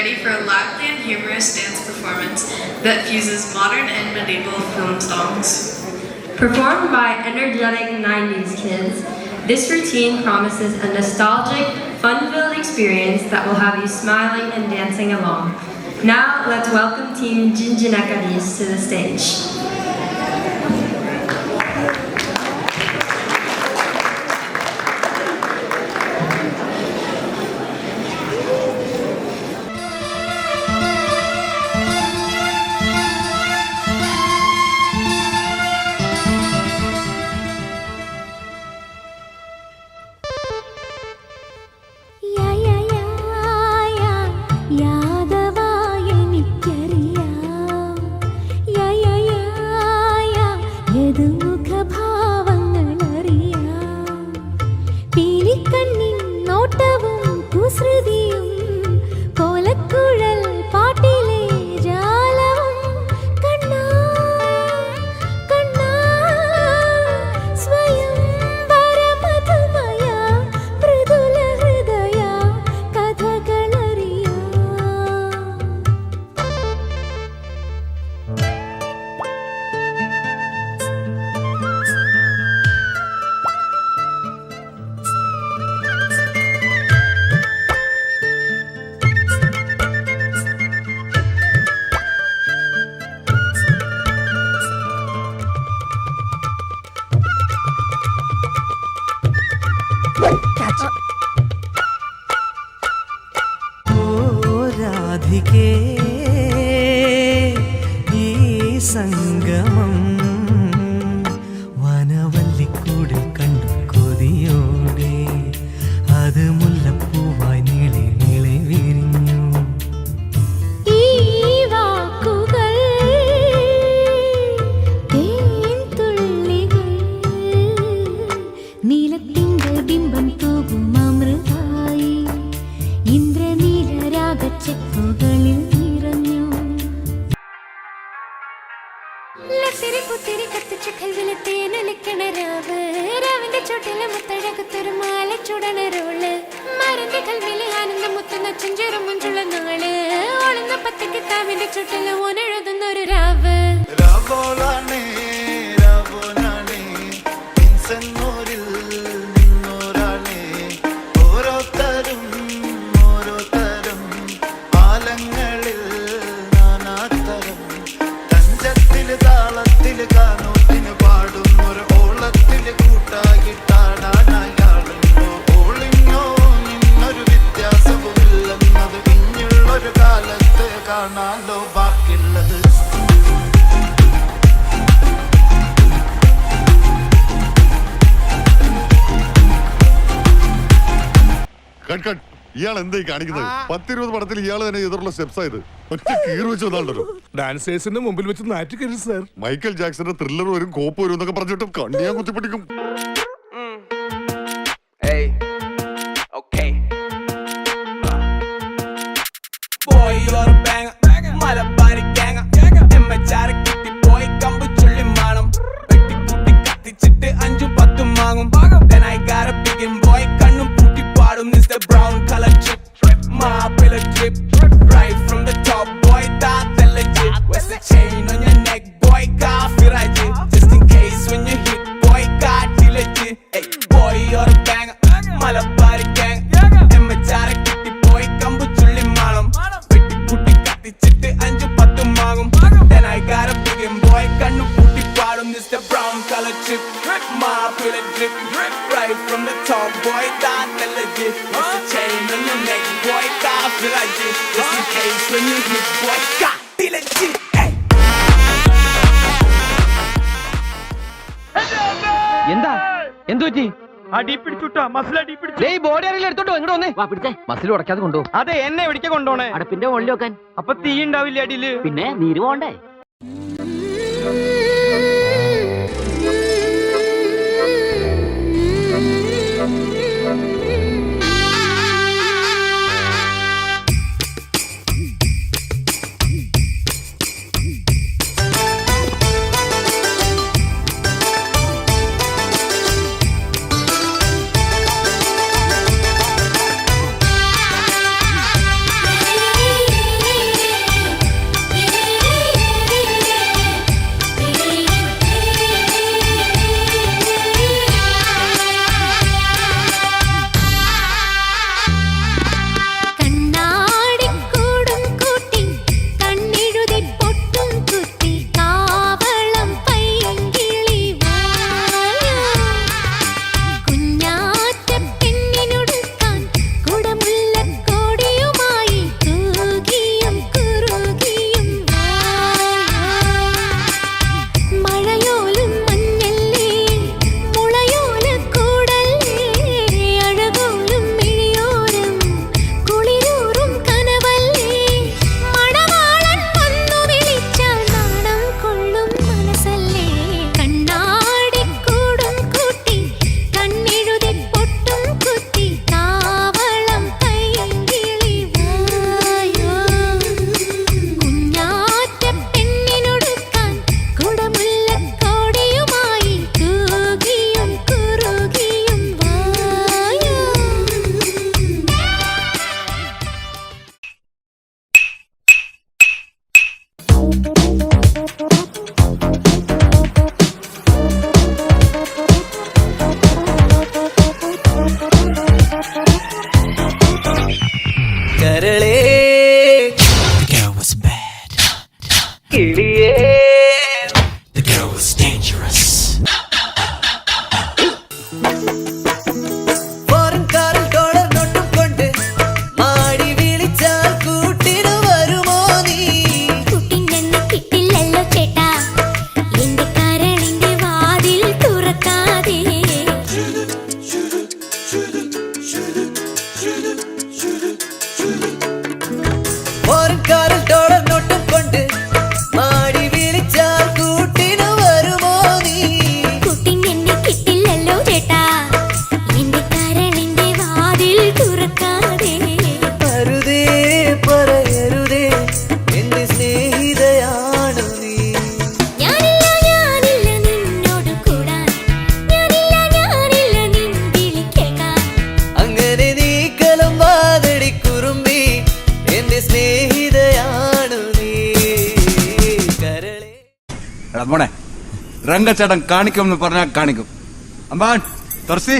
ready for a lively and humorous dance performance that fuses modern and medieval film songs. Performed by energetic 90s kids, this routine promises a nostalgic, fun-filled experience that will have you smiling and dancing along. Now, let's welcome Team Jinjinakaris to the stage. രാധികേ ഈ സംഗമം വനവല്ലിക്കൂടിൽ കണ്ടു കൊതിയോടെ അത് മുല്ലപ്പൂവായി നീളെ നീളെ വിരിഞ്ഞു. ഈ വാക്കുകൾ തേൻതുള്ളികൾ നീലത്തിൻ്റെ ബിംബം തൂകും അമൃതായി ഇന്ദ്രനീലരാഗച്ചെപ്പുകളിൽ നിറഞ്ഞു. ലത്തിരി കത്തിച്ചു കൽവിലെ തേനൊലിക്കണ രാവ് രാവിന്റെ ചുട്ടിലെ മുത്തഴകത്തൊരു മാല ചുടണരോള് മരന്റെ കൽവിലെ ആനന്ദം മുത്തുന്ന ചെഞ്ചെറും മുഞ്ചുള്ള നാള് ഓളുന്ന പത്തക്ക് താവിന്റെ ചുട്ടില് ഓനെഴുതുന്നൊരു രാവ്. ഇയാൾ എന്തായി കാണിക്കുന്നത്? 10-20 പടത്തിൽ ഇയാൾ തന്നെ എതിർള്ള സ്റ്റെപ്സ് ആയത് ഒറ്റ കീറി വെച്ച് വന്നാണ്ടല്ലോ. ഡാൻസേഴ്സിന്റെ മുമ്പിൽ വെച്ച് നാറ്റിക്കരുത് സാർ. മൈക്കൽ ജാക്സന്റെ ത്രില്ലർ വരും, കോപ്പ് വരും എന്നൊക്കെ പറഞ്ഞിട്ടും കണ്ണിയാ കുത്തിപ്പിടിക്കും. എന്താ എന്തു പറ്റി? അടി പിടിച്ചുട്ടാ മസിൽ അടി പിടിച്ചു. ബോഡി അറിയില്ല, എടുത്തോട്ടോ ഇങ്ങോട്ട് വന്നേ. വാ പിടിച്ചേ, മസിൽ ഉടക്കാതെ കൊണ്ടോ. അതെ, എന്നെ എവിടേക്കാ കൊണ്ടോണേ? അടുപ്പിന്റെ മുകളിൽ വെക്കാൻ. അപ്പൊ തീ ഉണ്ടാവില്ല അടിയില്? പിന്നെ നീര് പോണ്ടേ? മോനെ രംഗച്ചേട്ടൻ കാണിക്കുമെന്ന് പറഞ്ഞാൽ കാണിക്കും. അമ്പാൻ തുറസി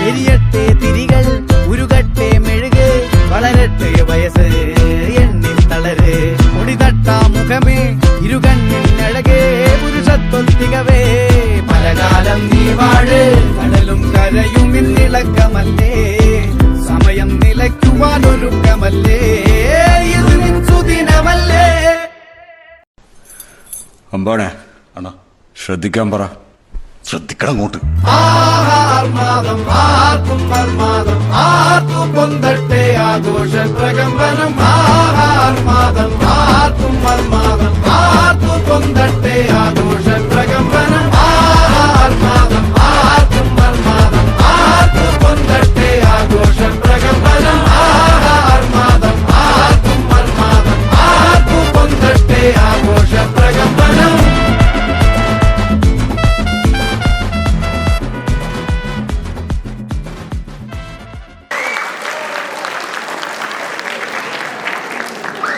എരിയട്ടെ തിരികൾ ഉരുകട്ടെ മെഴുക് വളരട്ടെ വയസ്സ് എണ്ണി തളര് മുടിതട്ടാ മുഖമേ ഇരുകണ്ണിൻ അഴകേ പുരുഷത്വത്തികവേ പലകാലം നീ വാഴ് കടലും കരയും ഇന്നിളക്കമല്ലേ സമയം നിലയ്ക്കുവാനൊരുക്കമല്ലേ ഇത് നിൻ സുദിനമല്ലേ. അമ്പാനെ അണ്ണാ ശ്രദ്ധിക്കാൻ പറ. ശ്രദ്ധിക്കണം അങ്ങോട്ട്. ആർമാദം ആർക്കും മർമാദം ആർക്കും പൊന്തട്ടെ ആഘോഷ പ്രകമ്പനം ആർമാദം ആർക്കും മർമാദം ആർക്കും പൊന്തട്ടെ